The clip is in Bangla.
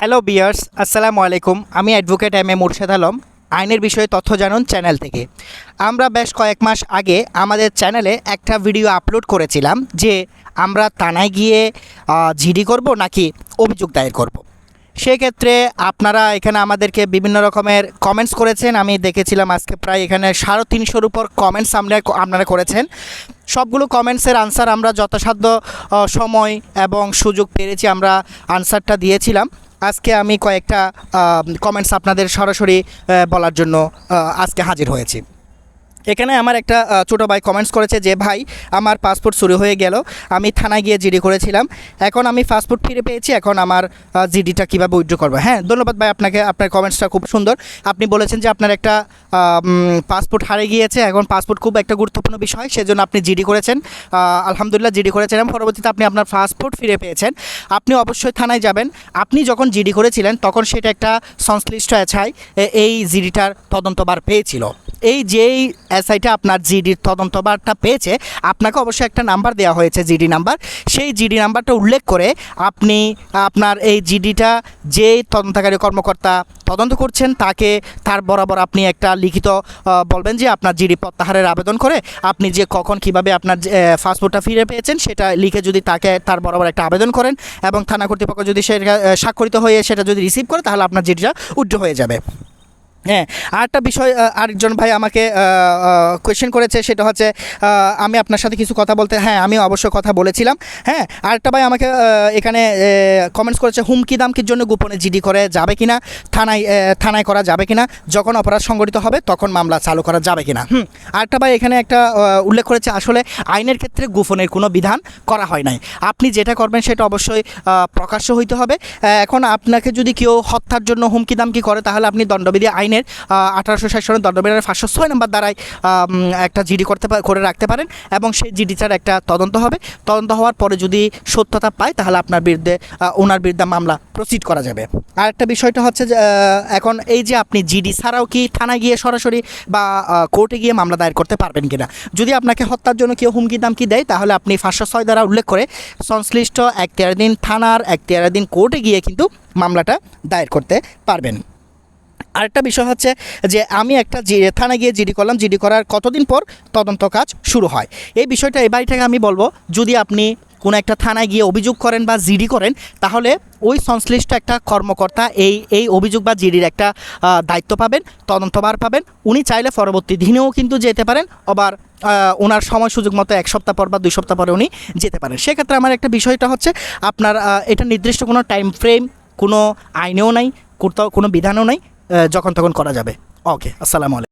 হ্যালো বিয়ার্স, আসসালামু আলাইকুম। আমি অ্যাডভোকেট এম মুর্শেদ আলম, আইনের বিষয়ে তথ্য জানুন চ্যানেল থেকে। আমরা বেশ কয়েক মাস আগে আমাদের চ্যানেলে একটা ভিডিও আপলোড করেছিলাম যে আমরা থানায় গিয়ে জিডি করব নাকি অভিযোগ দায়ের করব। সেক্ষেত্রে আপনারা এখানে আমাদেরকে বিভিন্ন রকমের কমেন্টস করেছেন। আমি দেখেছিলাম আজকে প্রায় এখানে 350-র উপর কমেন্টস আপনারা করেছেন। সবগুলো কমেন্টসের আনসার আমরা যথাসাধ্য সময় এবং সুযোগ পেরেছি আমরা আনসারটা দিয়েছিলাম। আজকে আমি কয়েকটা কমেন্টস আপনাদের সরাসরি বলার জন্য আজকে হাজির হয়েছি। এখানে আমার একটা ছোটো ভাই কমেন্টস করেছে যে ভাই, আমার পাসপোর্ট চুরি হয়ে গেল, আমি থানায় গিয়ে জিডি করেছিলাম, এখন আমি পাসপোর্ট ফিরে পেয়েছি, এখন আমার জিডিটা কীভাবে উইথড্র করবো। হ্যাঁ, ধন্যবাদ ভাই আপনাকে, আপনার কমেন্টসটা খুব সুন্দর। আপনি বলেছেন যে আপনার একটা পাসপোর্ট হারিয়ে গিয়েছে, এখন পাসপোর্ট খুব একটা গুরুত্বপূর্ণ বিষয়, সেজন্য আপনি জিডি করেছেন। আলহামদুলিল্লাহ জিডি করেছেন এবং পরবর্তীতে আপনি আপনার পাসপোর্ট ফিরে পেয়েছেন। আপনি অবশ্যই থানায় যাবেন। আপনি যখন জিডি করেছিলেন তখন সেটা একটা সংশ্লিষ্ট এসআই এই জিডিটার তদন্তভার পেয়েছিল। এই যেই এসআইটা আপনার জিডির তদন্তভারটা পেয়েছে, আপনাকে অবশ্যই একটা নাম্বার দেওয়া হয়েছে, জিডি নাম্বার। সেই জিডি নাম্বারটা উল্লেখ করে আপনি আপনার এই জিডিটা যে তদন্তকারী কর্মকর্তা তদন্ত করছেন তার বরাবর আপনি একটা লিখিত বলবেন যে আপনার জিডি প্রত্যাহারের আবেদন করে আপনি যে কখন কিভাবে আপনার পাসপোর্টটা ফিরে পেয়েছেন সেটা লিখে যদি তার বরাবর একটা আবেদন করেন এবং থানা কর্তৃপক্ষ যদি সেটা স্বাক্ষরিত হয়ে সেটা যদি রিসিভ করে, তাহলে আপনার জিডিটা উইথড্র হয়ে যাবে। হ্যাঁ, আরেকটা বিষয় আরেকজন ভাই আমাকে কোয়েশ্চেন করেছে, সেটা হচ্ছে আমি আপনার সাথে কিছু কথা বলতে। হ্যাঁ, আমি অবশ্যই কথা বলেছিলাম। হ্যাঁ, আরেকটা ভাই আমাকে এখানে কমেন্টস করেছে হুমকি দামকির জন্য গোপনে জিডি করে যাবে কিনা, থানায় করা যাবে কিনা, যখন অপরাধ সংগঠিত হবে তখন মামলা চালু করা যাবে কিনা। আরেকটা ভাই এখানে একটা উল্লেখ করেছে, আসলে আইনের ক্ষেত্রে গোপনের কোনো বিধান করা হয় নাই, আপনি যেটা করবেন সেটা অবশ্যই প্রকাশ্য হইতে হবে। এখন আপনাকে যদি কেউ হত্যার জন্য হুমকি দামকি করে, তাহলে আপনি দণ্ডবিধি আইনের 1860 সনের দণ্ডবিধির 506 নম্বর দ্বারায় একটা জিডি করে রাখতে পারেন এবং সেই জিডিটার একটা তদন্ত হবে। তদন্ত হওয়ার পরে যদি সত্যতা পায়, তাহলে আপনার বিরুদ্ধে ওনার বিরুদ্ধে মামলা প্রসিড করা যাবে। আর একটা বিষয়টা হচ্ছে যে এখন এই যে আপনি জিডি ছাড়াও কি থানায় গিয়ে সরাসরি বা কোর্টে গিয়ে মামলা দায়ের করতে পারবেন কিনা। যদি আপনাকে হত্যার জন্য কেউ হুমকি দামকি দেয়, তাহলে আপনি 506 দ্বারা উল্লেখ করে সংশ্লিষ্ট এখতিয়ারাধীন থানার এখতিয়ারাধীন কোর্টে গিয়ে কিন্তু মামলাটা দায়ের করতে পারবেন। আরেকটা বিষয় হচ্ছে যে আমি একটা থানায় গিয়ে জিডি করলাম, জিডি করার কতদিন পর তদন্ত কাজ শুরু হয়, এই বিষয়টা এই বাড়িটাকে আমি বলবো, যদি আপনি কোনো একটা থানায় গিয়ে অভিযোগ করেন বা জিডি করেন, তাহলে ওই সংশ্লিষ্ট একটা কর্মকর্তা এই অভিযোগ বা জিডির একটা দায়িত্ব পাবেন, তদন্তভার পাবেন। উনি চাইলে পরবর্তী দিনেও কিন্তু যেতে পারেন, আবার ওনার সময় সুযোগ মতো 1 সপ্তাহ পর বা 2 সপ্তাহ পরে উনি যেতে পারেন। সেক্ষেত্রে আমার একটা বিষয়টা হচ্ছে আপনার এটা নির্দিষ্ট কোনো টাইম ফ্রেম কোনো আইনেও নাই, কোনো বিধানও নাই, যখন তখন করা যাবে। ওকে, আসসালামু আলাইকুম।